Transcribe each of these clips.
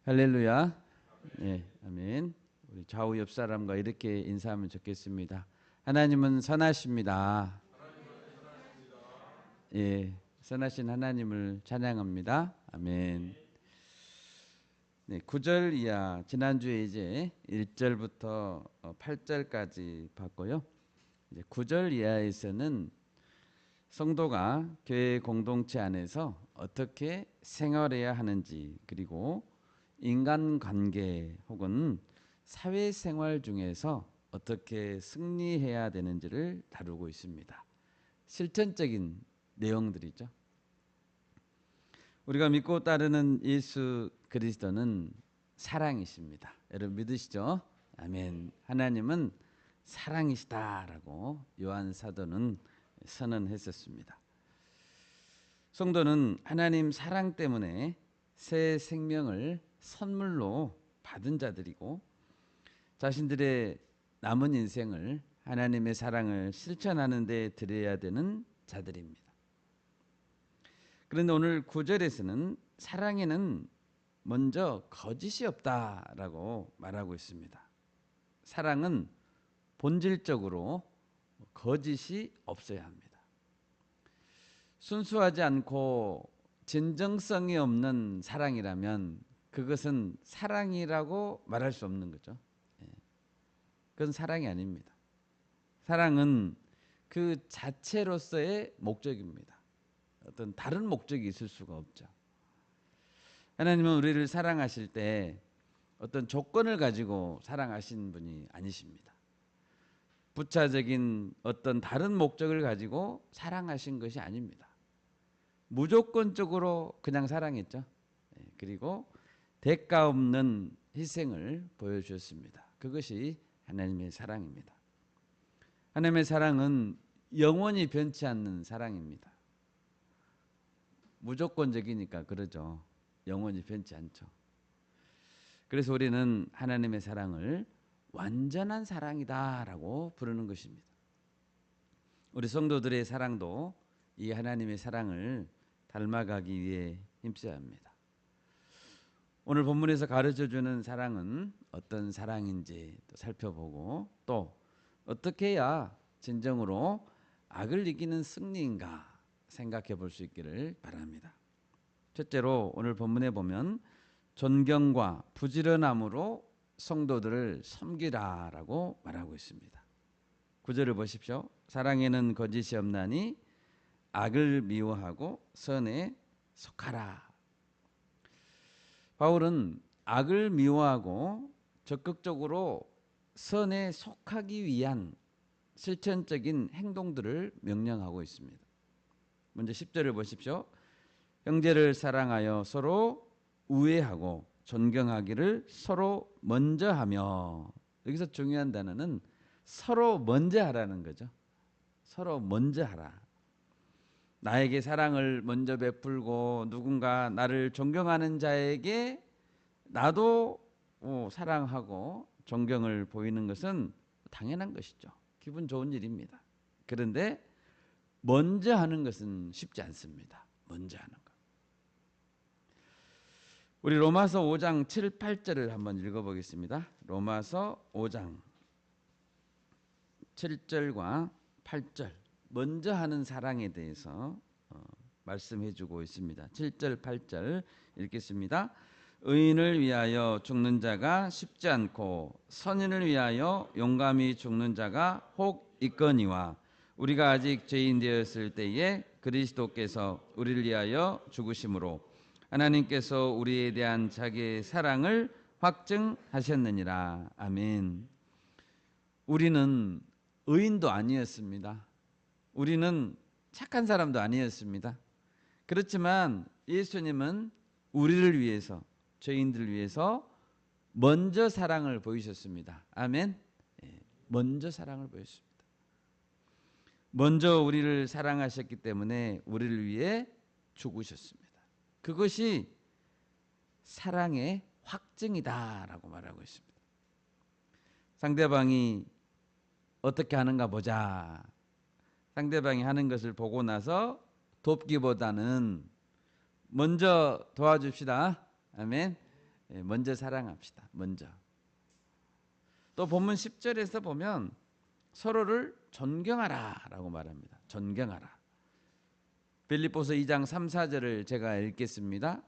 할렐루야. 네, 아멘. 우리 좌우 옆 사람과 이렇게 인사하면 좋겠습니다. 하나님은 선하십니다. 예, 선하신 하나님을 찬양합니다. 아멘. 네, 9절 이하 지난주에 이제 1절부터 8절까지 봤고요. 이제 9절 이하에서는 성도가 교회 공동체 안에서 어떻게 생활해야 하는지, 그리고 인간관계 혹은 사회생활 중에서 어떻게 승리해야 되는지를 다루고 있습니다. 실천적인 내용들이죠. 우리가 믿고 따르는 예수 그리스도는 사랑이십니다. 여러분 믿으시죠? 아멘. 하나님은 사랑이시다라고 요한 사도는 선언했었습니다. 성도는 하나님 사랑 때문에 새 생명을 선물로 받은 자들이고, 자신들의 남은 인생을 하나님의 사랑을 실천하는 데 들여야 되는 자들입니다. 그런데 오늘 9절에서는 사랑에는 먼저 거짓이 없다라고 말하고 있습니다. 사랑은 본질적으로 거짓이 없어야 합니다. 순수하지 않고 진정성이 없는 사랑이라면 그것은 사랑이라고 말할 수 없는 거죠. 그건 사랑이 아닙니다. 사랑은 그 자체로서의 목적입니다. 어떤 다른 목적이 있을 수가 없죠. 하나님은 우리를 사랑하실 때 어떤 조건을 가지고 사랑하신 분이 아니십니다. 부차적인 어떤 다른 목적을 가지고 사랑하신 것이 아닙니다. 무조건적으로 그냥 사랑했죠. 그리고 대가 없는 희생을 보여주셨습니다. 그것이 하나님의 사랑입니다. 하나님의 사랑은 영원히 변치 않는 사랑입니다. 무조건적이니까 그러죠. 영원히 변치 않죠. 그래서 우리는 하나님의 사랑을 완전한 사랑이다라고 부르는 것입니다. 우리 성도들의 사랑도 이 하나님의 사랑을 닮아가기 위해 힘써야 합니다. 오늘 본문에서 가르쳐주는 사랑은 어떤 사랑인지 또 살펴보고, 또 어떻게 해야 진정으로 악을 이기는 승리인가 생각해 볼 수 있기를 바랍니다. 첫째로 오늘 본문에 보면 존경과 부지런함으로 성도들을 섬기라라고 말하고 있습니다. 9절을 보십시오. 사랑에는 거짓이 없나니 악을 미워하고 선에 속하라. 바울은 악을 미워하고 적극적으로 선에 속하기 위한 실천적인 행동들을 명령하고 있습니다. 먼저 10절을 보십시오. 형제를 사랑하여 서로 우애하고 존경하기를 서로 먼저 하며, 여기서 중요한 단어는 서로 먼저 하라는 거죠. 서로 먼저 하라. 나에게 사랑을 먼저 베풀고 누군가 나를 존경하는 자에게 나도 사랑하고 존경을 보이는 것은 당연한 것이죠. 기분 좋은 일입니다. 그런데 먼저 하는 것은 쉽지 않습니다. 먼저 하는 것. 우리 로마서 5장 7, 8절을 한번 읽어보겠습니다. 로마서 5장 7절과 8절, 먼저 하는 사랑에 대해서 말씀해 주고 있습니다. 7절 8절 읽겠습니다. 의인을 위하여 죽는 자가 쉽지 않고 선인을 위하여 용감히 죽는 자가 혹 있거니와, 우리가 아직 죄인 되었을 때에 그리스도께서 우리를 위하여 죽으심으로 하나님께서 우리에 대한 자기의 사랑을 확증하셨느니라. 아멘. 우리는 의인도 아니었습니다. 우리는 착한 사람도 아니었습니다. 그렇지만 예수님은 우리를 위해서, 죄인들을 위해서 먼저 사랑을 보이셨습니다. 아멘. 먼저 사랑을 보였습니다. 먼저 우리를 사랑하셨기 때문에 우리를 위해 죽으셨습니다. 그것이 사랑의 확증이다라고 말하고 있습니다. 상대방이 어떻게 하는가 보자. 상대방이 하는 것을 보고 나서 돕기보다는 먼저 도와줍시다. 아멘. 먼저 사랑합시다. 먼저. 또 본문 10절에서 보면 서로를 존경하라라고 말합니다. 존경하라. 빌립보서 2장 3, 4절을 제가 읽겠습니다.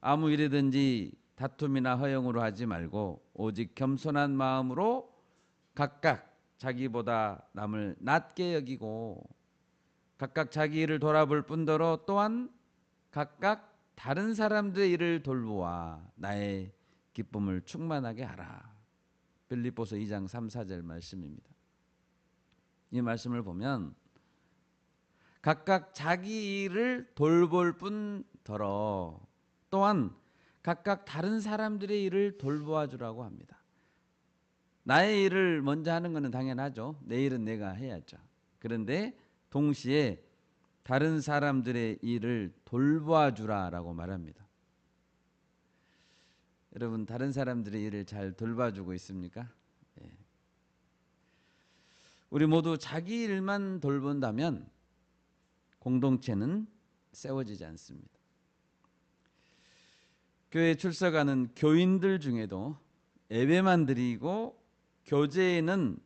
아무 일이든지 다툼이나 허영으로 하지 말고 오직 겸손한 마음으로 각각 자기보다 남을 낮게 여기고 각각 자기 일을 돌아볼 뿐더러 또한 각각 다른 사람들의 일을 돌보아 나의 기쁨을 충만하게 하라. 빌립보서 2장 3, 4절 말씀입니다. 이 말씀을 보면 각각 자기 일을 돌볼 뿐더러 또한 각각 다른 사람들의 일을 돌보아 주라고 합니다. 나의 일을 먼저 하는 것은 당연하죠. 내 일은 내가 해야죠. 그런데 동시에 다른 사람들의 일을 돌보아 주라라고 말합니다. 여러분, 다른 사람들의 일을 잘 돌봐주고 있습니까? 예. 우리 모두 자기 일만 돌본다면 공동체는 세워지지 않습니다. 교회에 출석하는 교인들 중에도 예배만 드리고 교제에는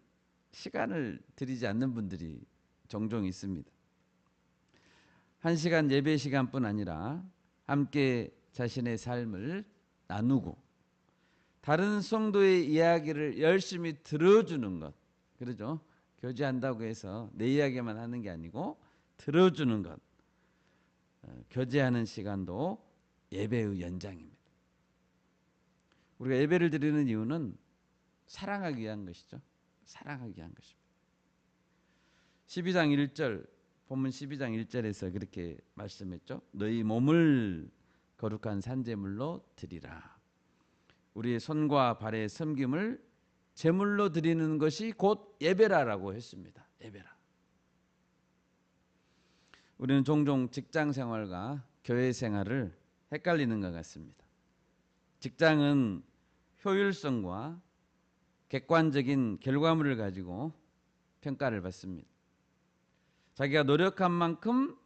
시간을 들이지 않는 분들이 종종 있습니다. 1시간 예배 시간뿐 아니라 함께 자신의 삶을 나누고 다른 성도의 이야기를 열심히 들어주는 것, 그러죠? 교제한다고 해서 내 이야기만 하는 게 아니고 들어주는 것, 교제하는 시간도 예배의 연장입니다. 우리가 예배를 드리는 이유는 사랑하기 위한 것이죠. 사랑하기 위한 것입니다. 12장 1절, 본문 12장 1절에서 그렇게 말씀했죠. 너희 몸을 거룩한 산제물로 드리라. 우리의 손과 발의 섬김을 제물로 드리는 것이 곧 예배라라고 했습니다. 예배라. 우리는 종종 직장 생활과 교회 생활을 헷갈리는 것 같습니다. 직장은 효율성과 객관적인 결과물을 가지고 평가를 받습니다. 자기가 노력한 만큼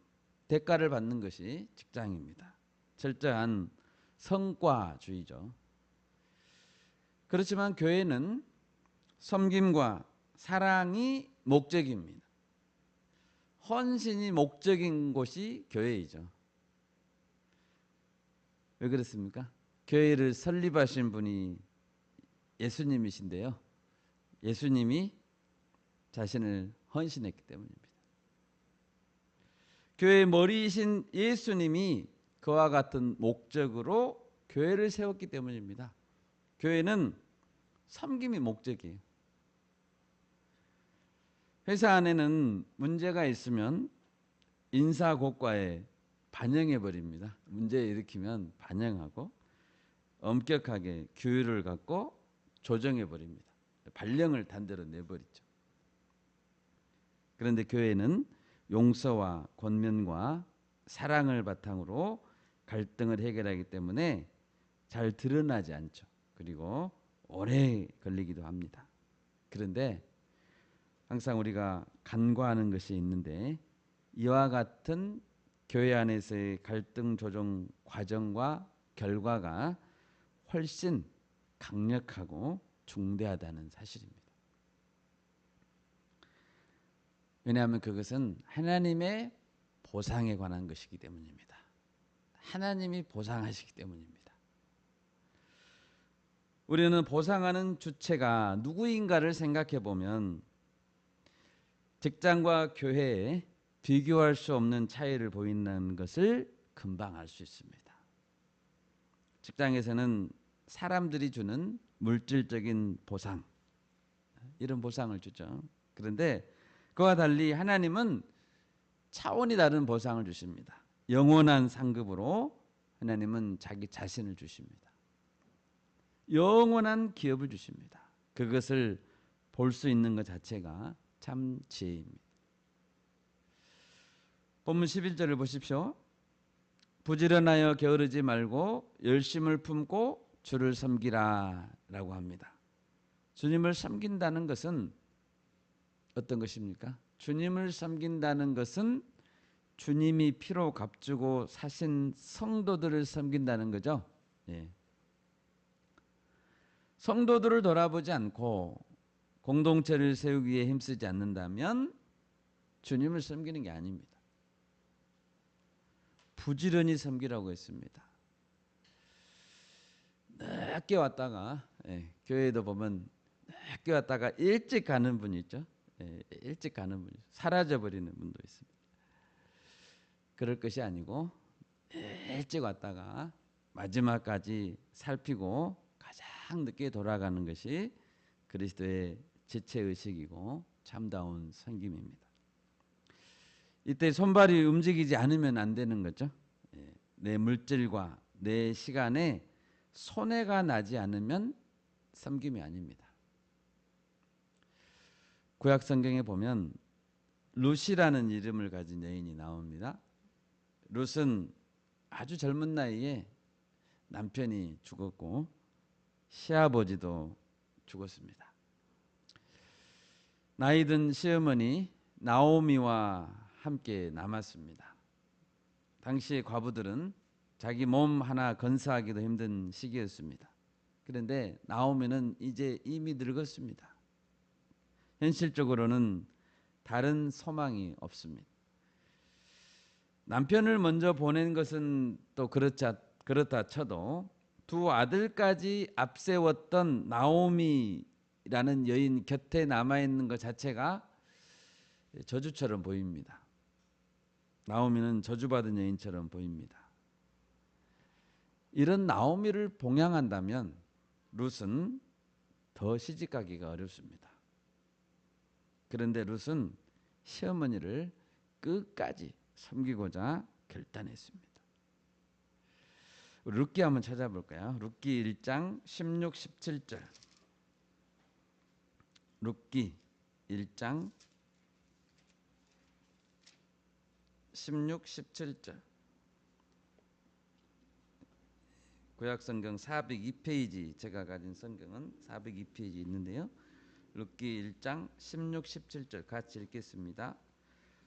대가를 받는 것이 직장입니다. 철저한 성과주의죠. 그렇지만 교회는 섬김과 사랑이 목적입니다. 헌신이 목적인 곳이 교회이죠. 왜 그렇습니까? 교회를 설립하신 분이 예수님이신데요. 예수님이 자신을 헌신했기 때문입니다. 교회의 머리이신 예수님이 그와 같은 목적으로 교회를 세웠기 때문입니다. 교회는 섬김이 목적이에요. 회사 안에는 문제가 있으면 인사고과에 반영해 버립니다. 문제 일으키면 반영하고 엄격하게 규율을 갖고 조정해 버립니다. 발령을 단대로 내버리죠. 그런데 교회는 용서와 권면과 사랑을 바탕으로 갈등을 해결하기 때문에 잘 드러나지 않죠. 그리고 오래 걸리기도 합니다. 그런데 항상 우리가 간과하는 것이 있는데 이와 같은 교회 안에서의 갈등 조정 과정과 결과가 훨씬 강력하고 중대하다는 사실입니다. 왜냐하면 그것은 하나님의 보상에 관한 것이기 때문입니다. 하나님이 보상하시기 때문입니다. 우리는 보상하는 주체가 누구인가를 생각해 보면 직장과 교회에 비교할 수 없는 차이를 보인다는 것을 금방 알 수 있습니다. 직장에서는 사람들이 주는 물질적인 보상, 이런 보상을 주죠. 그런데 그와 달리 하나님은 차원이 다른 보상을 주십니다. 영원한 상급으로 하나님은 자기 자신을 주십니다. 영원한 기업을 주십니다. 그것을 볼 수 있는 것 자체가 참 지혜입니다. 본문 11절을 보십시오. 부지런하여 게으르지 말고 열심을 품고 주를 섬기라 라고 합니다. 주님을 섬긴다는 것은 어떤 것입니까? 주님을 섬긴다는 것은 주님이 피로 값주고 사신 성도들을 섬긴다는 거죠. 예. 성도들을 돌아보지 않고 공동체를 세우기 위해 힘쓰지 않는다면 주님을 섬기는 게 아닙니다. 부지런히 섬기라고 했습니다. 늦게 왔다가 교회도 보면 늦게 왔다가 일찍 가는 분이 있죠. 일찍 가는 분이 사라져버리는 분도 있습니다. 그럴 것이 아니고 일찍 왔다가 마지막까지 살피고 가장 늦게 돌아가는 것이 그리스도의 지체의식이고 참다운 섬김입니다. 이때 손발이 움직이지 않으면 안 되는 거죠. 내 물질과 내 시간에 손해가 나지 않으면 섬김이 아닙니다. 구약 성경에 보면 룻이라는 이름을 가진 여인이 나옵니다. 룻은 아주 젊은 나이에 남편이 죽었고 시아버지도 죽었습니다. 나이든 시어머니 나오미와 함께 남았습니다. 당시 과부들은 자기 몸 하나 건사하기도 힘든 시기였습니다. 그런데 나오미는 이제 이미 늙었습니다. 현실적으로는 다른 소망이 없습니다. 남편을 먼저 보낸 것은 또 그렇다 쳐도 두 아들까지 앞세웠던 나오미라는 여인 곁에 남아있는 것 자체가 저주처럼 보입니다. 나오미는 저주받은 여인처럼 보입니다. 이런 나오미를 봉양한다면 룻은 더 시집가기가 어렵습니다. 그런데 룻은 시어머니를 끝까지 섬기고자 결단했습니다. 우리 룻기 한번 찾아볼까요? 룻기 1장 16, 17절. 룻기 1장 16, 17절. 구약성경 402페이지, 제가 가진 성경은 402페이지 있는데요. 룻기 1장 16, 17절 같이 읽겠습니다.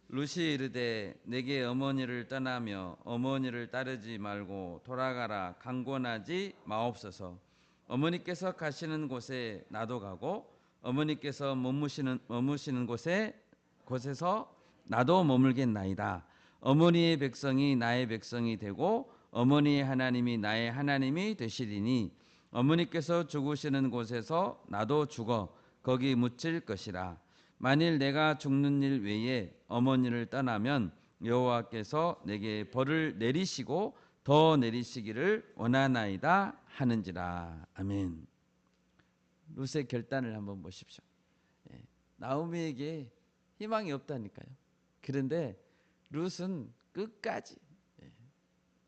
룻이 이르되 내게 어머니를 떠나며 어머니를 따르지 말고 돌아가라 강권하지 마옵소서. 어머니께서 가시는 곳에 나도 가고 어머니께서 머무시는 곳에서 나도 머물겠나이다. 어머니의 백성이 나의 백성이 되고 어머니의 하나님이 나의 하나님이 되시리니 어머니께서 죽으시는 곳에서 나도 죽어 거기 묻힐 것이라. 만일 내가 죽는 일 외에 어머니를 떠나면 여호와께서 내게 벌을 내리시고 더 내리시기를 원하나이다 하는지라. 아멘. 룻의 결단을 한번 보십시오. 나오미에게 희망이 없다니까요. 그런데 룻은 끝까지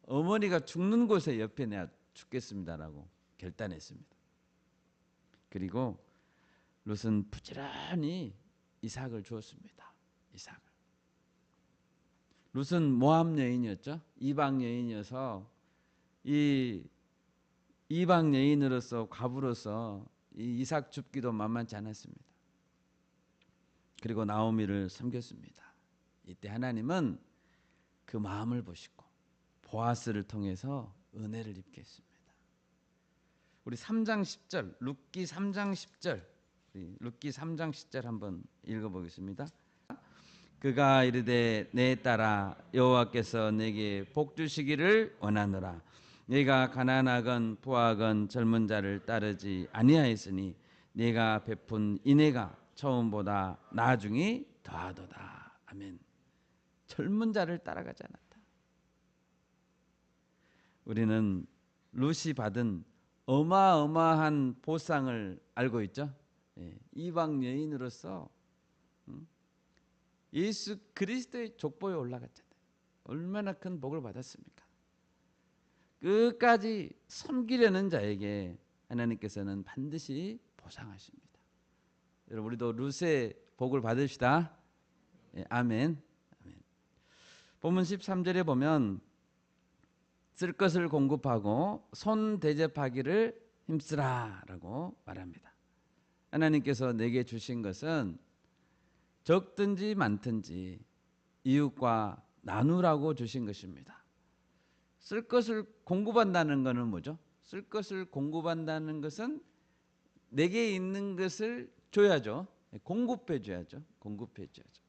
어머니가 죽는 곳에 옆에 내가 죽겠습니다라고 결단했습니다. 그리고 룻은 부지런히 이삭을 주었습니다. 이삭을. 룻은 모압 여인이었죠. 이방 여인이어서 이 이방 여인으로서 과부로서 이 이삭 줍기도 만만치 않았습니다. 그리고 나오미를 섬겼습니다. 이때 하나님은 그 마음을 보시고 보아스를 통해서 은혜를 입게 했습니다. 우리 3장 10절, 룻기 3장 10절, 룻기 3장 10절 한번 읽어보겠습니다. 그가 이르되 내 딸아 여호와께서 내게 복 주시기를 원하노라. 네가 가난하건 부하건 젊은 자를 따르지 아니하였으니 네가 베푼 인애가 처음보다 나중이 더하도다. 아멘. 젊은 자를 따라가지 않았다. 우리는 룻이 받은 어마어마한 보상을 알고 있죠. 이방 여인으로서 예수 그리스도의 족보에 올라갔잖아요. 얼마나 큰 복을 받았습니까? 끝까지 섬기려는 자에게 하나님께서는 반드시 보상하십니다. 여러분 우리도 룻의 복을 받읍시다. 아멘. 아멘. 본문 13절에 보면 쓸 것을 공급하고 손 대접하기를 힘쓰라라고 말합니다. 하나님께서 내게 주신 것은 적든지 많든지 이웃과 나누라고 주신 것입니다. 쓸 것을 공급한다는 것은 뭐죠? 쓸 것을 공급한다는 것은 내게 있는 것을 줘야죠. 공급해 줘야죠. 공급해 줘야죠.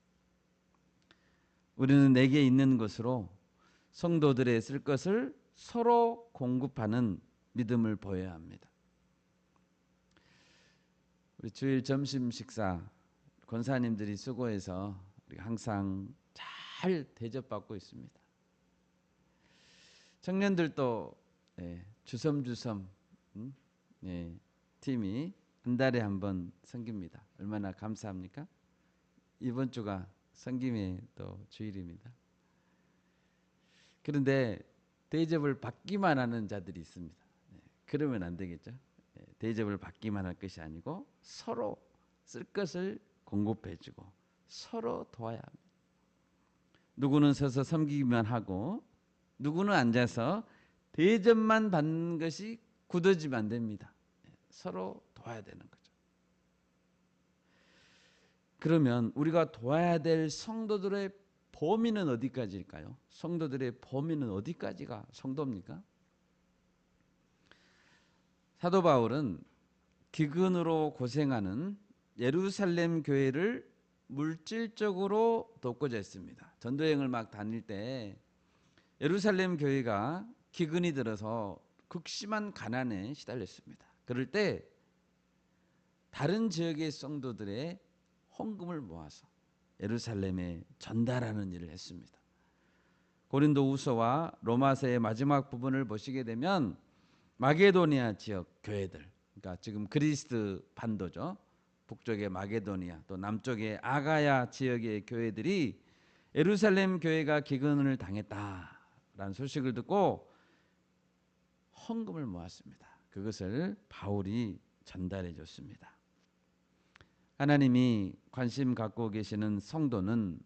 우리는 내게 있는 것으로 성도들의 쓸 것을 서로 공급하는 믿음을 보여야 합니다. 우리 주일 점심 식사 권사님들이 수고해서 항상 잘 대접받고 있습니다. 청년들도 주섬주섬 팀이 한 달에 한 번 섬깁니다. 얼마나 감사합니까? 이번 주가 섬김의 또 주일입니다. 그런데 대접을 받기만 하는 자들이 있습니다. 그러면 안 되겠죠. 대접을 받기만 할 것이 아니고 서로 쓸 것을 공급해주고 서로 도와야 합니다. 누구는 서서 섬기기만 하고 누구는 앉아서 대접만 받는 것이 굳어지면 안 됩니다. 서로 도와야 되는 거죠. 그러면 우리가 도와야 될 성도들의 범위는 어디까지일까요? 성도들의 범위는 어디까지가 성도입니까? 사도 바울은 기근으로 고생하는 예루살렘 교회를 물질적으로 돕고자 했습니다. 전도여행을 막 다닐 때 예루살렘 교회가 기근이 들어서 극심한 가난에 시달렸습니다. 그럴 때 다른 지역의 성도들의 헌금을 모아서 예루살렘에 전달하는 일을 했습니다. 고린도후서와 로마서의 마지막 부분을 보시게 되면 마게도니아 지역 교회들, 그러니까 지금 그리스 반도죠. 북쪽의 마게도니아 또 남쪽의 아가야 지역의 교회들이 예루살렘 교회가 기근을 당했다라는 소식을 듣고 헌금을 모았습니다. 그것을 바울이 전달해 줬습니다. 하나님이 관심 갖고 계시는 성도는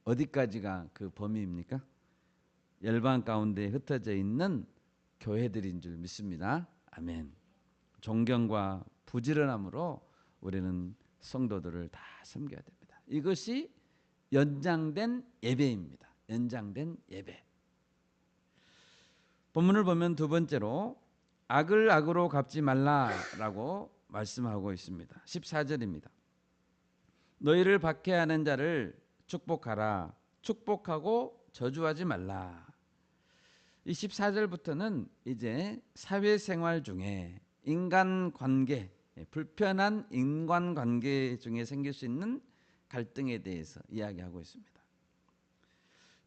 어디까지가 그 범위입니까? 열방 가운데 흩어져 있는 교회들인 줄 믿습니다. 아멘. 존경과 부지런함으로 우리는 성도들을 다 섬겨야 됩니다. 이것이 연장된 예배입니다. 연장된 예배. 본문을 보면 두 번째로 악을 악으로 갚지 말라라고 말씀하고 있습니다. 14절입니다. 너희를 박해하는 자를 축복하라. 축복하고 저주하지 말라. 이 14절부터는 이제 사회생활 중에 인간관계, 불편한 인간관계 중에 생길 수 있는 갈등에 대해서 이야기하고 있습니다.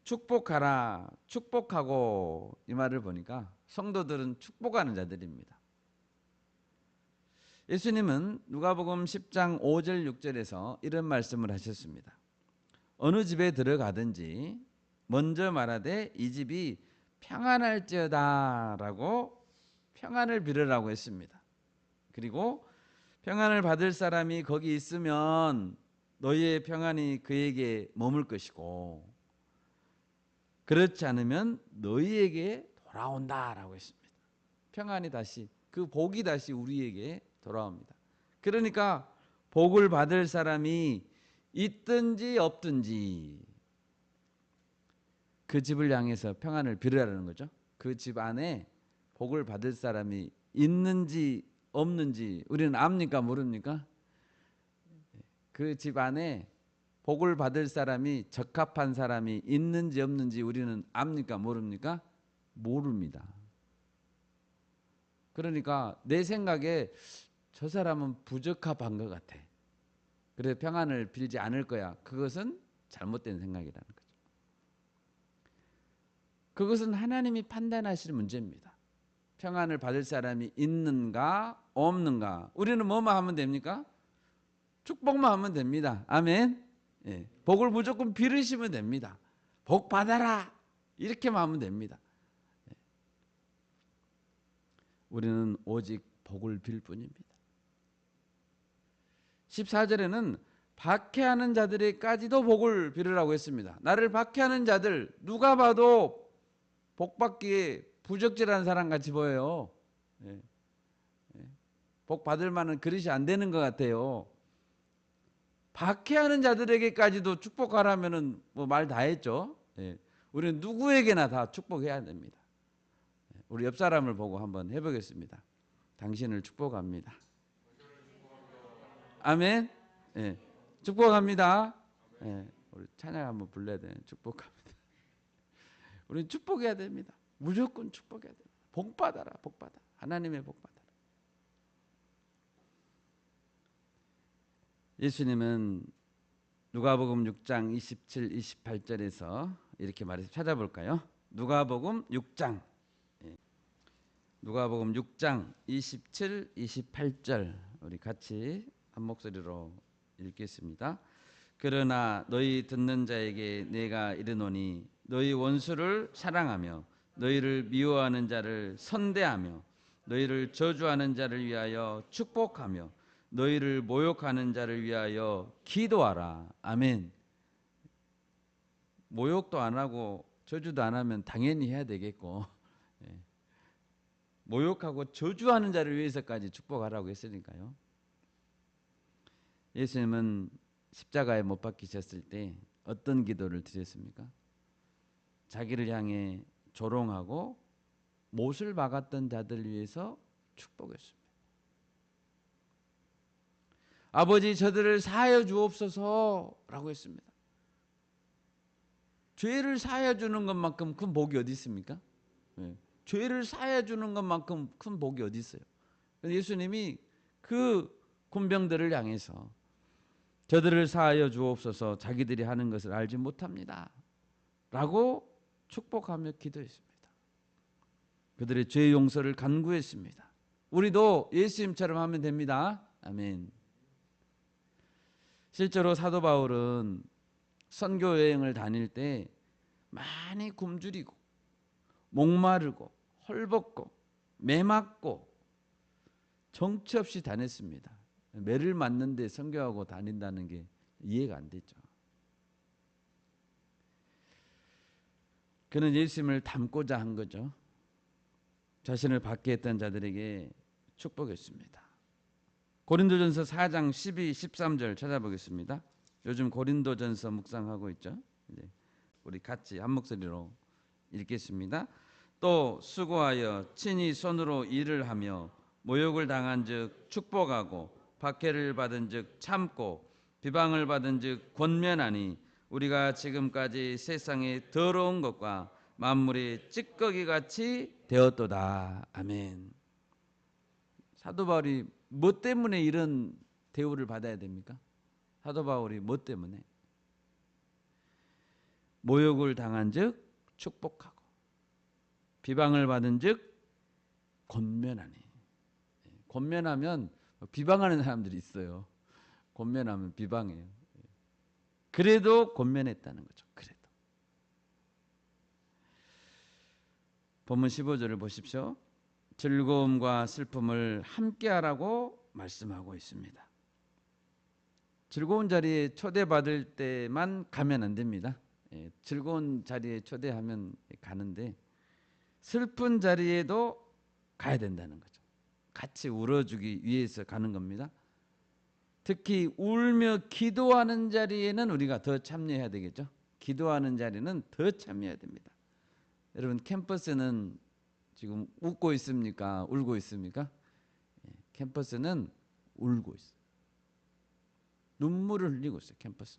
축복하라, 축복하고 이 말을 보니까 성도들은 축복하는 자들입니다. 예수님은 누가복음 10장 5절 6절에서 이런 말씀을 하셨습니다. 어느 집에 들어가든지 먼저 말하되 이 집이 평안할지어다 라고 평안을 빌으라고 했습니다. 그리고 평안을 받을 사람이 거기 있으면 너희의 평안이 그에게 머물 것이고 그렇지 않으면 너희에게 돌아온다라고 했습니다. 평안이 다시 그 복이 다시 우리에게 돌아옵니다. 그러니까 복을 받을 사람이 있든지 없든지 그 집을 향해서 평안을 빌으라는 거죠. 그 집 안에 복을 받을 사람이 있는지 없는지 우리는 압니까 모릅니까? 그 집 안에 복을 받을 사람이 적합한 사람이 있는지 없는지 우리는 압니까 모릅니까? 모릅니다. 그러니까 내 생각에 저 사람은 부적합한 것 같아. 그래서 평안을 빌지 않을 거야. 그것은 잘못된 생각이라는 거죠. 그것은 하나님이 판단하실 문제입니다. 평안을 받을 사람이 있는가 없는가. 우리는 뭐만 하면 됩니까? 축복만 하면 됩니다. 아멘. 예, 복을 무조건 빌으시면 됩니다. 복 받아라 이렇게만 하면 됩니다. 예. 우리는 오직 복을 빌 뿐입니다. 14절에는 박해하는 자들에게까지도 복을 빌으라고 했습니다. 나를 박해하는 자들 누가 봐도 복 받기에 부적절한 사람 같이 보여요. 예. 예. 복 받을 만한 그릇이 안 되는 것 같아요. 박해하는 자들에게까지도 축복하라면은 뭐 말 다 했죠. 예. 우리는 누구에게나 다 축복해야 됩니다. 우리 옆 사람을 보고 한번 해보겠습니다. 당신을 축복합니다. 아멘. 예. 축복합니다. 예. 우리 찬양 한번 불러야 되는 축복합니다. 우리는 축복해야 됩니다. 무조건 축복해야 됩니다. 복 받아라, 복 받아. 하나님의 복 받아라. 예수님은 누가복음 6장 27, 28절에서 이렇게 말해서 찾아볼까요? 누가복음 6장 누가복음 6장 27, 28절 우리 같이 한 목소리로 읽겠습니다. 그러나 너희 듣는 자에게 내가 이르노니 너희 원수를 사랑하며 너희를 미워하는 자를 선대하며 너희를 저주하는 자를 위하여 축복하며 너희를 모욕하는 자를 위하여 기도하라. 아멘. 모욕도 안 하고 저주도 안 하면 당연히 해야 되겠고 모욕하고 저주하는 자를 위해서까지 축복하라고 했으니까요. 예수님은 십자가에 못 박히셨을 때 어떤 기도를 드렸습니까? 자기를 향해 조롱하고 못을 박았던 자들 위해서 축복했습니다. 아버지 저들을 사하여 주옵소서라고 했습니다. 죄를 사하여 주는 것만큼 큰 복이 어디 있습니까? 네. 죄를 사하여 주는 것만큼 큰 복이 어디 있어요? 예수님이 그 군병들을 향해서 저들을 사하여 주옵소서 자기들이 하는 것을 알지 못합니다 라고 축복하며 기도했습니다. 그들의 죄 용서를 간구했습니다. 우리도 예수님처럼 하면 됩니다. 아멘. 실제로 사도 바울은 선교 여행을 다닐 때 많이 굶주리고 목마르고 헐벗고 매맞고 정처 없이 다녔습니다. 매를 맞는데 선교하고 다닌다는 게 이해가 안 되죠. 그는 예수님을 닮고자 한 거죠. 자신을 받게 했던 자들에게 축복했습니다. 고린도전서 4장 12, 13절 찾아보겠습니다. 요즘 고린도전서 묵상하고 있죠. 이제 우리 같이 한 목소리로 읽겠습니다. 또 수고하여 친히 손으로 일을 하며 모욕을 당한즉 축복하고 박해를 받은즉 참고 비방을 받은즉 권면하니 우리가 지금까지 세상에 더러운 것과 만물이 찌꺼기 같이 되었도다. 아멘. 사도 바울이 뭐 때문에 이런 대우를 받아야 됩니까? 사도 바울이 뭐 때문에? 모욕을 당한즉 축복하고 비방을 받은즉 권면하니. 권면하면 비방하는 사람들이 있어요. 권면하면 비방해요. 그래도 권면했다는 거죠. 그래도. 본문 15절을 보십시오. 즐거움과 슬픔을 함께하라고 말씀하고 있습니다. 즐거운 자리에 초대받을 때만 가면 안 됩니다. 즐거운 자리에 초대하면 가는데 슬픈 자리에도 가야 된다는 거죠. 같이 울어주기 위해서 가는 겁니다. 특히 울며 기도하는 자리에는 우리가 더 참여해야 되겠죠. 기도하는 자리는 더 참여해야 됩니다. 여러분 캠퍼스는 지금 웃고 있습니까? 울고 있습니까? 캠퍼스는 울고 있어요. 눈물을 흘리고 있어요. 캠퍼스.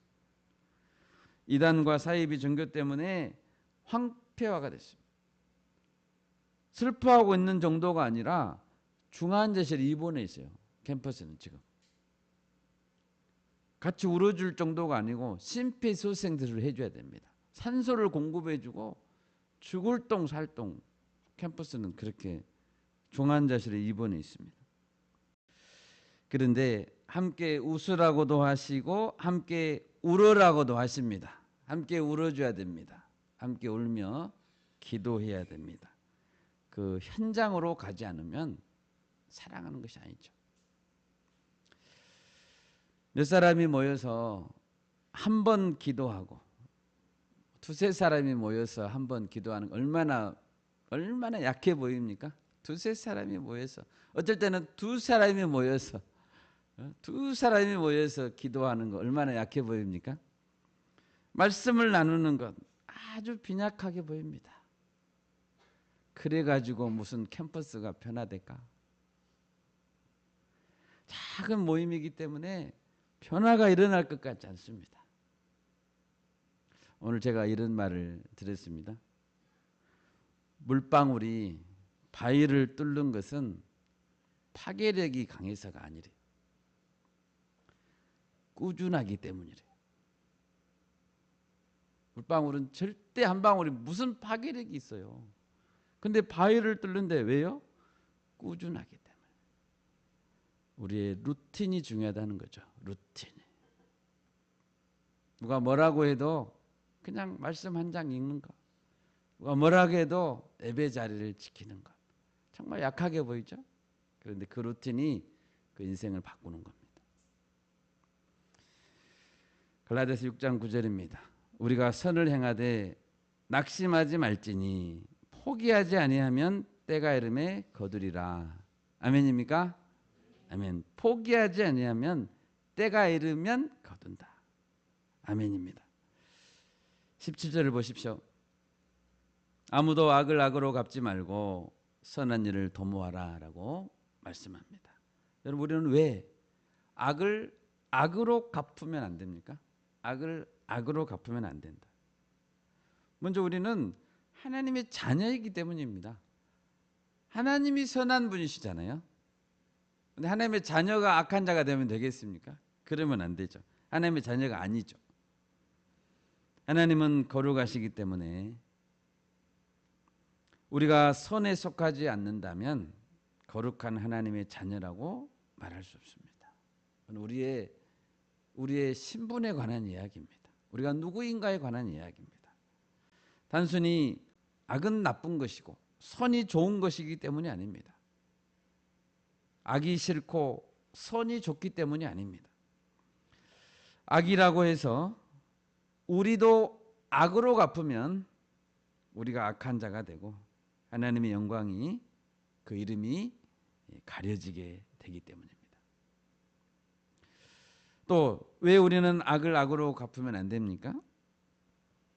이단과 사이비 종교 때문에 황폐화가 됐습니다. 슬퍼하고 있는 정도가 아니라 중환자실에 입원해 있어요. 캠퍼스는 지금. 같이 울어줄 정도가 아니고 심폐소생술을 해줘야 됩니다. 산소를 공급해주고 죽을 똥 살똥 캠퍼스는 그렇게 중환자실에 입원해 있습니다. 그런데 함께 웃으라고도 하시고 함께 울으라고도 하십니다. 함께 울어줘야 됩니다. 함께 울며 기도해야 됩니다. 그 현장으로 가지 않으면 사랑하는 것이 아니죠. 몇 사람이 모여서 한 번 기도하고 두세 사람이 모여서 한 번 기도하는 거 얼마나 약해 보입니까? 두세 사람이 모여서 어쩔 때는 두 사람이 모여서 기도하는 거 얼마나 약해 보입니까? 말씀을 나누는 것 아주 빈약하게 보입니다. 그래가지고 무슨 캠퍼스가 변화될까? 작은 모임이기 때문에 변화가 일어날 것 같지 않습니다. 오늘 제가 이런 말을 들었습니다. 물방울이 바위를 뚫는 것은 파괴력이 강해서가 아니래. 꾸준하기 때문이래. 물방울은 절대 한 방울이 무슨 파괴력이 있어요. 근데 바위를 뚫는데 왜요? 꾸준하기 때문에. 우리의 루틴이 중요하다는 거죠. 루틴. 누가 뭐라고 해도 그냥 말씀 한 장 읽는 것. 누가 뭐라고 해도 예배 자리를 지키는 것. 정말 약하게 보이죠? 그런데 그 루틴이 그 인생을 바꾸는 겁니다. 갈라디아서 6장 9절입니다. 우리가 선을 행하되 낙심하지 말지니 포기하지 아니하면 때가 이름에 거두리라. 아멘입니까? 아멘. 포기하지 아니하면 때가 이르면 거둔다. 아멘입니다. 17절을 보십시오. 아무도 악을 악으로 갚지 말고 선한 일을 도모하라 라고 말씀합니다. 여러분 우리는 왜 악을 악으로 갚으면 안 됩니까? 악을 악으로 갚으면 안 된다. 먼저 우리는 하나님의 자녀이기 때문입니다. 하나님이 선한 분이시잖아요. 근데 하나님의 자녀가 악한 자가 되면 되겠습니까? 그러면 안 되죠. 하나님의 자녀가 아니죠. 하나님은 거룩하시기 때문에 우리가 선에 속하지 않는다면 거룩한 하나님의 자녀라고 말할 수 없습니다. 우리의 신분에 관한 이야기입니다. 우리가 누구인가에 관한 이야기입니다. 단순히 악은 나쁜 것이고 선이 좋은 것이기 때문이 아닙니다. 악이 싫고 선이 좋기 때문이 아닙니다. 악이라고 해서 우리도 악으로 갚으면 우리가 악한 자가 되고 하나님의 영광이 그 이름이 가려지게 되기 때문입니다. 또 왜 우리는 악을 악으로 갚으면 안 됩니까?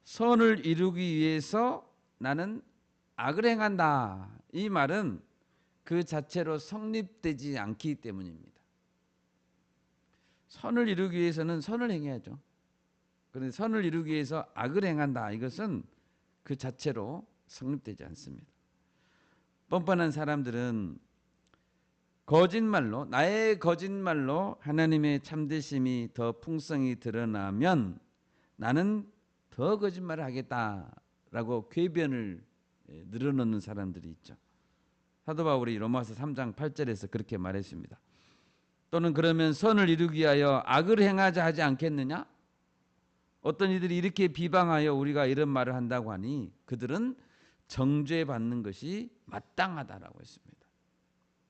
선을 이루기 위해서 나는 악을 행한다. 이 말은 그 자체로 성립되지 않기 때문입니다. 선을 이루기 위해서는 선을 행해야죠. 그런데 선을 이루기 위해서 악을 행한다. 이것은 그 자체로 성립되지 않습니다. 뻔뻔한 사람들은 거짓말로 나의 거짓말로 하나님의 참되심이 더 풍성히 드러나면 나는 더 거짓말을 하겠다라고 궤변을 늘어놓는 사람들이 있죠. 사도 바울이 로마서 3장 8절에서 그렇게 말했습니다. 또는 그러면 선을 이루기 위하여 악을 행하자 하지 않겠느냐? 어떤 이들이 이렇게 비방하여 우리가 이런 말을 한다고 하니 그들은 정죄받는 것이 마땅하다라고 했습니다.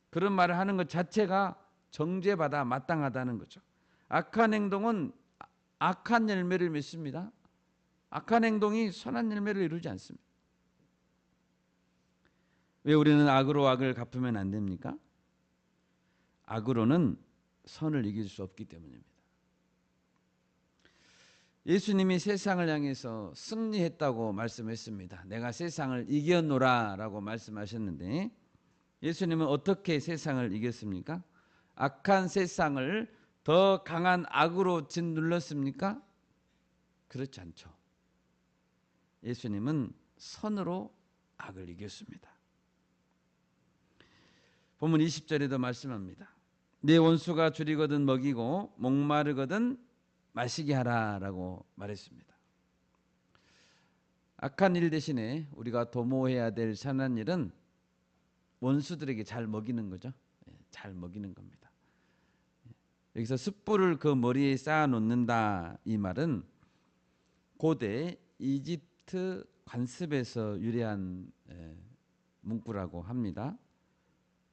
그런 말을 하는 것 자체가 정죄받아 마땅하다는 거죠. 악한 행동은 악한 열매를 맺습니다. 악한 행동이 선한 열매를 이루지 않습니다. 왜 우리는 악으로 악을 갚으면 안 됩니까? 악으로는 선을 이길 수 없기 때문입니다. 예수님이 세상을 향해서 승리했다고 말씀했습니다. 내가 세상을 이겼노라 라고 말씀하셨는데 예수님은 어떻게 세상을 이겼습니까? 악한 세상을 더 강한 악으로 짓눌렀습니까? 그렇지 않죠. 예수님은 선으로 악을 이겼습니다. 본문 20절에도 말씀합니다. 네 원수가 줄이거든 먹이고 목마르거든 마시게 하라라고 말했습니다. 악한 일 대신에 우리가 도모해야 될 선한 일은 원수들에게 잘 먹이는 거죠. 잘 먹이는 겁니다. 여기서 숯불을 그 머리에 쌓아 놓는다 이 말은 고대 이집트 관습에서 유래한 문구라고 합니다.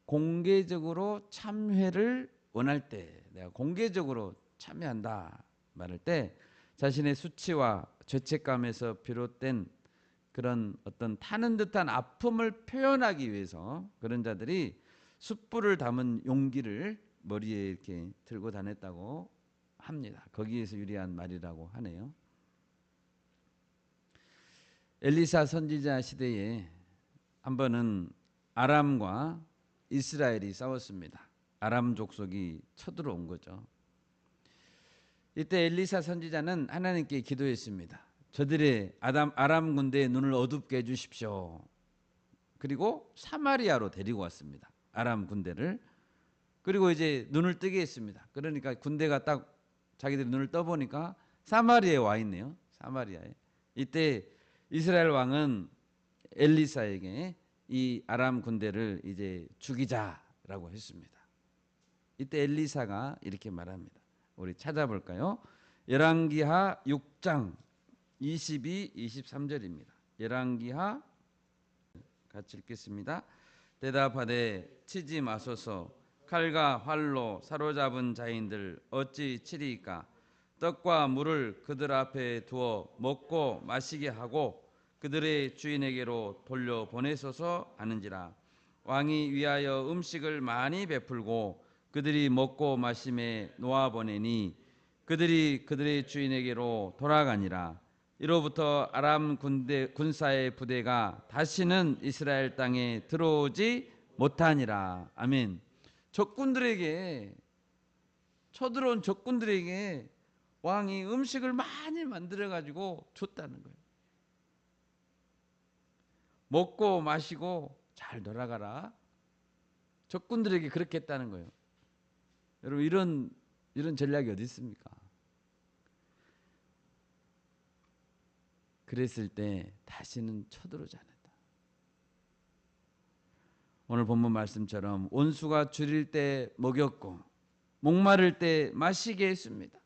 공개적으로 참회를 원할 때 내가 공개적으로 참여한다 말할 때 자신의 수치와 죄책감에서 비롯된 그런 어떤 타는 듯한 아픔을 표현하기 위해서 그런 자들이 숯불을 담은 용기를 머리에 이렇게 들고 다녔다고 합니다. 거기에서 유래한 말이라고 하네요. 엘리사 선지자 시대에 한 번은 아람과 이스라엘이 싸웠습니다. 아람 족속이 쳐들어온 거죠. 이때 엘리사 선지자는 하나님께 기도했습니다. 저들의 아람 군대의 눈을 어둡게 해주십시오. 그리고 사마리아로 데리고 왔습니다. 아람 군대를. 그리고 이제 눈을 뜨게 했습니다. 그러니까 군대가 딱 자기들이 눈을 떠보니까 사마리아에 와 있네요. 사마리아에. 이때 이스라엘 왕은 엘리사에게 이 아람 군대를 이제 죽이자라고 했습니다. 이때 엘리사가 이렇게 말합니다. 우리 찾아볼까요? 열왕기하 6장 22, 23절입니다. 열왕기하 같이 읽겠습니다. 대답하되 치지 마소서. 칼과 활로 사로잡은 자인들 어찌 치리이까? 떡과 물을 그들 앞에 두어 먹고 마시게 하고 그들의 주인에게로 돌려보내소서 하는지라. 왕이 위하여 음식을 많이 베풀고 그들이 먹고 마심에 놓아보내니 그들이 그들의 주인에게로 돌아가니라. 이로부터 아람 군사의 부대가 다시는 이스라엘 땅에 들어오지 못하니라. 아멘. 쳐들어온 적군들에게 왕이 음식을 많이 만들어 가지고 줬다는 거예요. 먹고 마시고 잘 돌아가라. 적군들에게 그렇게 했다는 거예요. 여러분 이런 전략이 어디 있습니까? 그랬을 때 다시는 쳐들어오지 않았다. 오늘 본문 말씀처럼 원수가 줄일 때 먹였고 목마를 때 마시게 했습니다.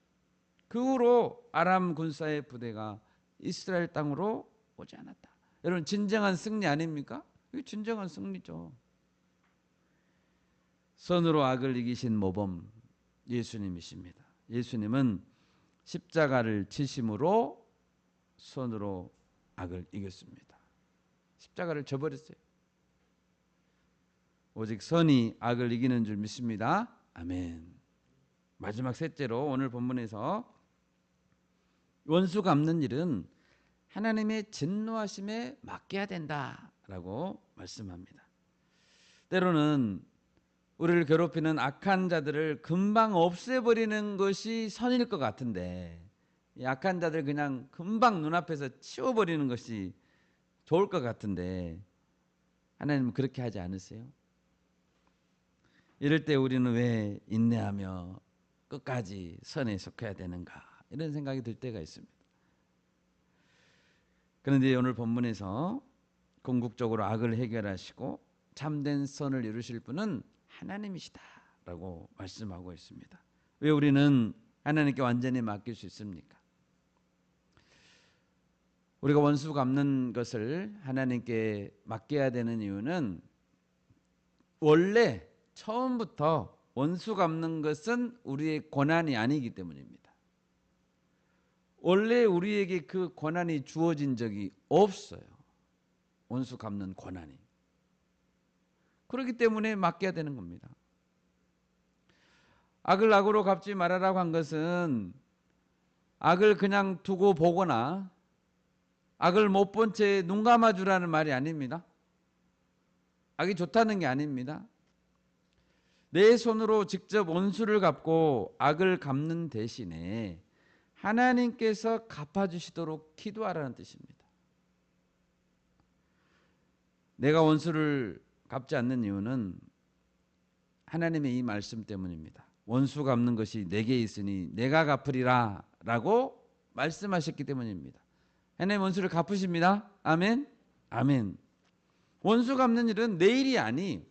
그 후로 아람 군사의 부대가 이스라엘 땅으로 오지 않았다. 여러분 진정한 승리 아닙니까? 이게 진정한 승리죠. 선으로 악을 이기신 모범 예수님이십니다. 예수님은 십자가를 지심으로 선으로 악을 이겼습니다. 십자가를 져버렸어요. 오직 선이 악을 이기는 줄 믿습니다. 아멘. 마지막 셋째로 오늘 본문에서 원수 갚는 일은 하나님의 진노하심에 맡겨야 된다라고 말씀합니다. 때로는 우리를 괴롭히는 악한 자들을 금방 없애버리는 것이 선일 것 같은데 이 악한 자들 그냥 금방 눈앞에서 치워버리는 것이 좋을 것 같은데 하나님은 그렇게 하지 않으세요? 이럴 때 우리는 왜 인내하며 끝까지 선에 속해야 되는가 이런 생각이 들 때가 있습니다. 그런데 오늘 본문에서 궁극적으로 악을 해결하시고 참된 선을 이루실 분은 하나님이시다라고 말씀하고 있습니다. 왜 우리는 하나님께 완전히 맡길 수 있습니까? 우리가 원수 갚는 것을 하나님께 맡겨야 되는 이유는 원래 처음부터 원수 갚는 것은 우리의 권한이 아니기 때문입니다. 원래 우리에게 그 권한이 주어진 적이 없어요. 원수 갚는 권한이. 그렇기 때문에 맡겨야 되는 겁니다. 악을 악으로 갚지 말아라고 한 것은 악을 그냥 두고 보거나 악을 못 본 채 눈 감아주라는 말이 아닙니다. 악이 좋다는 게 아닙니다. 내 손으로 직접 원수를 갚고 악을 갚는 대신에 하나님께서 갚아주시도록 기도하라는 뜻입니다. 내가 원수를 갚지 않는 이유는 하나님의 이 말씀 때문입니다. 원수 갚는 것이 내게 있으니 내가 갚으리라 라고 말씀하셨기 때문입니다. 하나님 원수를 갚으십니다. 아멘. 아멘. 원수 갚는 일은 내 일이 아니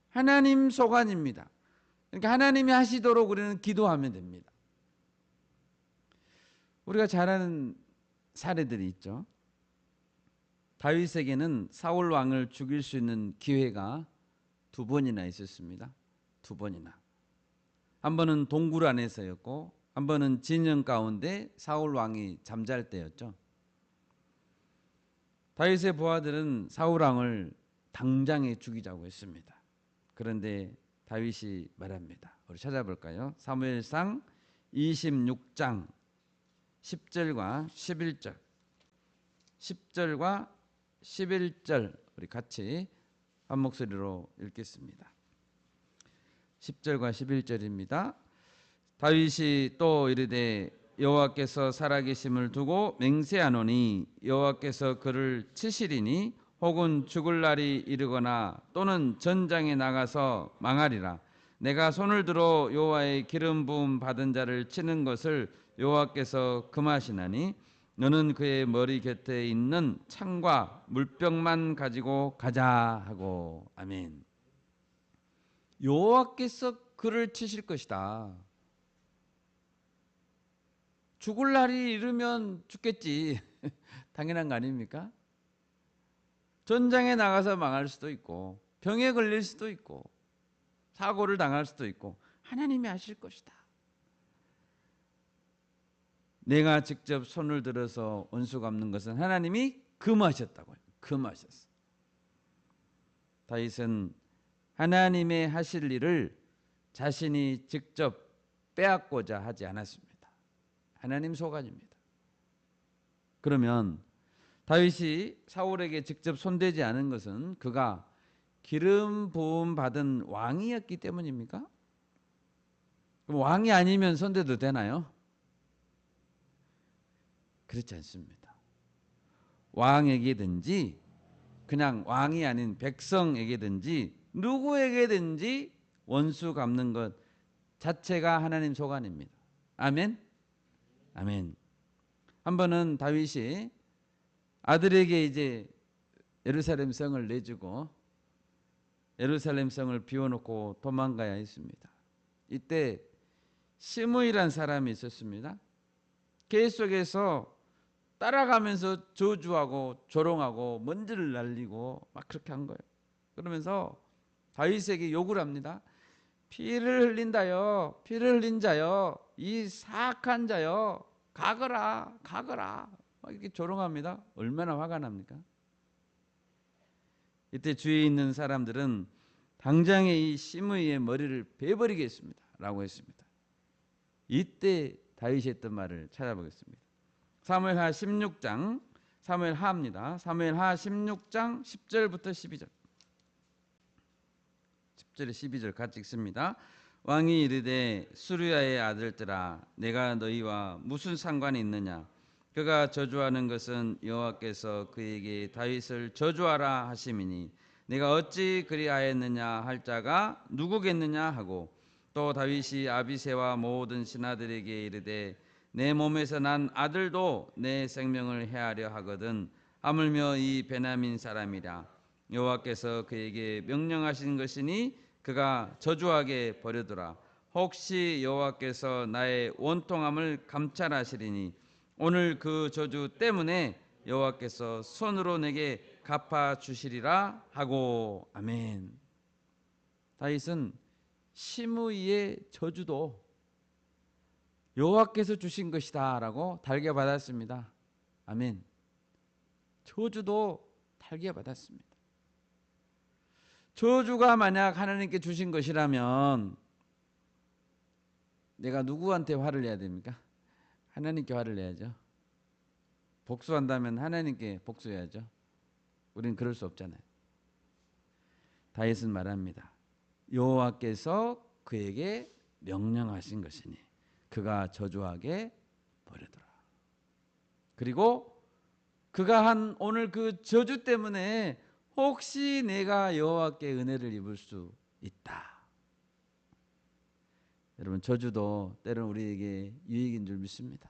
하나님 소관입니다. 그러니까 하나님이 하시도록 우리는 기도하면 됩니다. 우리가 잘 아는 사례들이 있죠. 다윗에게는 사울 왕을 죽일 수 있는 기회가 2번이나 있었습니다. 2번이나. 한 번은 동굴 안에서였고 한 번은 진영 가운데 사울 왕이 잠잘 때였죠. 다윗의 부하들은 사울 왕을 당장에 죽이자고 했습니다. 그런데 다윗이 말합니다. 우리 찾아볼까요? 사무엘상 26장 10절과 11절 10절과 11절 우리 같이 한 목소리로 읽겠습니다. 10절과 11절입니다. 다윗이 또 이르되 여호와께서 살아계심을 두고 맹세하노니 여호와께서 그를 치시리니 혹은 죽을 날이 이르거나 또는 전장에 나가서 망하리라. 내가 손을 들어 여호와의 기름 부음 받은 자를 치는 것을 여호와께서 금하시나니 너는 그의 머리 곁에 있는 창과 물병만 가지고 가자 하고. 아멘. 여호와께서 그를 치실 것이다. 죽을 날이 이르면 죽겠지. 당연한 거 아닙니까? 전장에 나가서 망할 수도 있고 병에 걸릴 수도 있고 사고를 당할 수도 있고 하나님이 하실 것이다. 내가 직접 손을 들어서 원수 갚는 것은 하나님이 금하셨다고요. 금하셨어. 다윗은 하나님의 하실 일을 자신이 직접 빼앗고자 하지 않았습니다. 하나님 소관입니다. 그러면 다윗이 사울에게 직접 손대지 않은 것은 그가 기름 부음 받은 왕이었기 때문입니까? 그럼 왕이 아니면 손대도 되나요? 그렇지 않습니다. 왕에게든지 그냥 왕이 아닌 백성에게든지 누구에게든지 원수 갚는 것 자체가 하나님 소관입니다. 아멘. 아멘. 한 번은 다윗이 아들에게 이제 예루살렘 성을 내주고 예루살렘 성을 비워놓고 도망가야 했습니다. 이때 시므이란 사람이 있었습니다. 계속해서 따라가면서 저주하고 조롱하고 먼지를 날리고 막 그렇게 한 거예요. 그러면서 다윗에게 욕을 합니다. 피를 흘린다요. 피를 흘린 자요. 이 사악한 자요. 가거라. 가거라. 막 이렇게 조롱합니다. 얼마나 화가 납니까? 이때 주위에 있는 사람들은 당장에 이 시므이의 머리를 베버리겠습니다. 라고 했습니다. 이때 다윗이 했던 말을 찾아보겠습니다. 사무엘하 16장 사무엘하입니다. 사무엘하 16장 10절부터 12절. 10절에 12절 같이 읽습니다. 왕이 이르되 수르야의 아들들아 내가 너희와 무슨 상관이 있느냐. 그가 저주하는 것은 여호와께서 그에게 다윗을 저주하라 하심이니 내가 어찌 그리하였느냐 할 자가 누구겠느냐 하고 또 다윗이 아비새와 모든 신하들에게 이르되 내 몸에서 난 아들도 내 생명을 해하려 하거든 하물며 이 베냐민 사람이라. 여호와께서 그에게 명령하신 것이니 그가 저주하게 버려두라. 혹시 여호와께서 나의 원통함을 감찰하시리니 오늘 그 저주 때문에 여호와께서 손으로 내게 갚아 주시리라 하고. 아멘. 다윗은 시므이의 저주도 여호와께서 주신 것이다 라고 달게 받았습니다. 아멘. 저주도 달게 받았습니다. 저주가 만약 하나님께 주신 것이라면 내가 누구한테 화를 내야 됩니까? 하나님께 화를 내야죠. 복수한다면 하나님께 복수해야죠. 우리는 그럴 수 없잖아요. 다윗은 말합니다. 여호와께서 그에게 명령하신 것이니 그가 저주하게 버려두라. 그리고 그가 한 오늘 그 저주 때문에 혹시 내가 여호와께 은혜를 입을 수 있다. 여러분 저주도 때로는 우리에게 유익인 줄 믿습니다.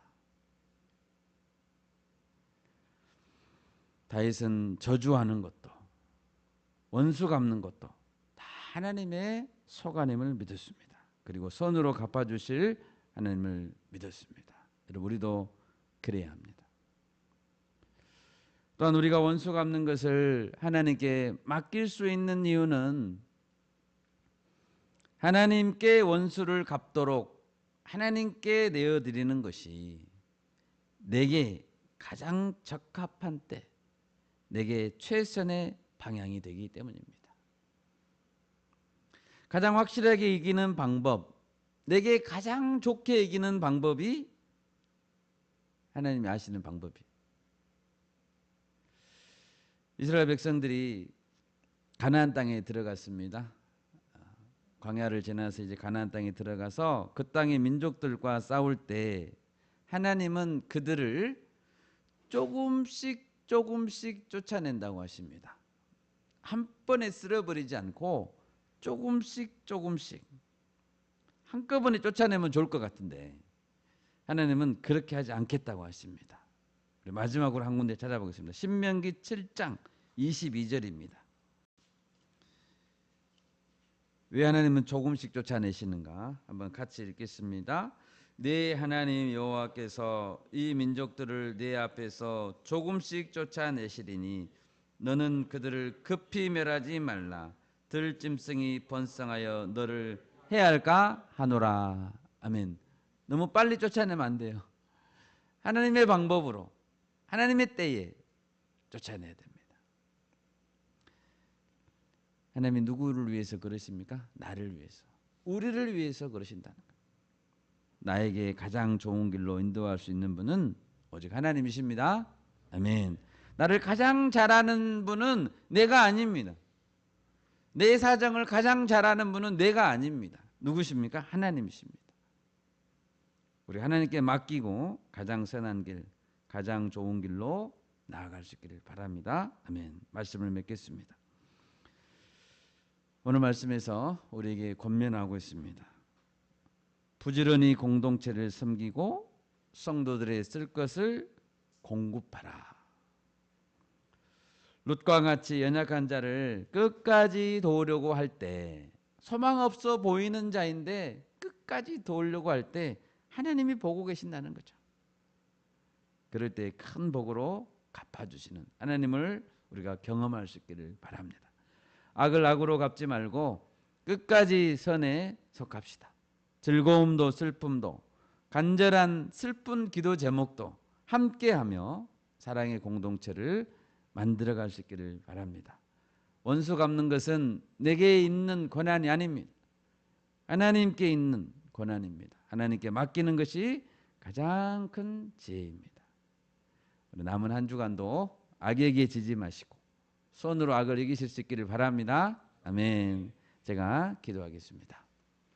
다윗은 저주하는 것도 원수 갚는 것도 다 하나님의 소관임을 믿었습니다. 그리고 손으로 갚아주실 하나님을 믿었습니다. 여러분 우리도 그래야 합니다. 또한 우리가 원수 갚는 것을 하나님께 맡길 수 있는 이유는 하나님께 원수를 갚도록 하나님께 내어드리는 것이 내게 가장 적합한 때 내게 최선의 방향이 되기 때문입니다. 가장 확실하게 이기는 방법, 내게 가장 좋게 이기는 방법이 하나님이 아시는 방법이에요. 이스라엘 백성들이 가나안 땅에 들어갔습니다. 광야를 지나서 이제 가나안 땅에 들어가서 그 땅의 민족들과 싸울 때 하나님은 그들을 조금씩 조금씩 쫓아낸다고 하십니다. 한 번에 쓸어버리지 않고 조금씩 조금씩 한꺼번에 쫓아내면 좋을 것 같은데 하나님은 그렇게 하지 않겠다고 하십니다. 마지막으로 한 군데 찾아보겠습니다. 신명기 7장 22절입니다. 왜 하나님은 조금씩 쫓아내시는가? 한번 같이 읽겠습니다. 네 하나님 여호와께서 이 민족들을 네 앞에서 조금씩 쫓아내시리니 너는 그들을 급히 멸하지 말라. 들짐승이 번성하여 너를 해할까 하노라. 아멘. 너무 빨리 쫓아내면 안 돼요. 하나님의 방법으로 하나님의 때에 쫓아내야 됩니다. 하나님이 누구를 위해서 그러십니까? 나를 위해서, 우리를 위해서 그러신다는 거예요. 나에게 가장 좋은 길로 인도할 수 있는 분은 오직 하나님이십니다. 아멘. 나를 가장 잘 아는 분은 내가 아닙니다. 내 사정을 가장 잘 아는 분은 내가 아닙니다. 누구십니까? 하나님이십니다. 우리 하나님께 맡기고 가장 선한 길, 가장 좋은 길로 나아갈 수 있기를 바랍니다. 아멘. 말씀을 맺겠습니다. 오늘 말씀에서 우리에게 권면하고 있습니다. 부지런히 공동체를 섬기고 성도들의 쓸 것을 공급하라. 룻과 같이 연약한 자를 끝까지 도우려고 할 때, 소망 없어 보이는 자인데 끝까지 도우려고 할 때 하나님이 보고 계신다는 거죠. 그럴 때 큰 복으로 갚아주시는 하나님을 우리가 경험할 수 있기를 바랍니다. 악을 악으로 갚지 말고 끝까지 선에 속합시다. 즐거움도 슬픔도 간절한 슬픈 기도 제목도 함께하며 사랑의 공동체를 만들어갈 수 있기를 바랍니다. 원수 갚는 것은 내게 있는 권한이 아닙니다. 하나님께 있는 권한입니다. 하나님께 맡기는 것이 가장 큰 지혜입니다. 남은 한 주간도 악에게 지지 마시고 손으로 악을 이기실 수 있기를 바랍니다. 아멘. 제가 기도하겠습니다.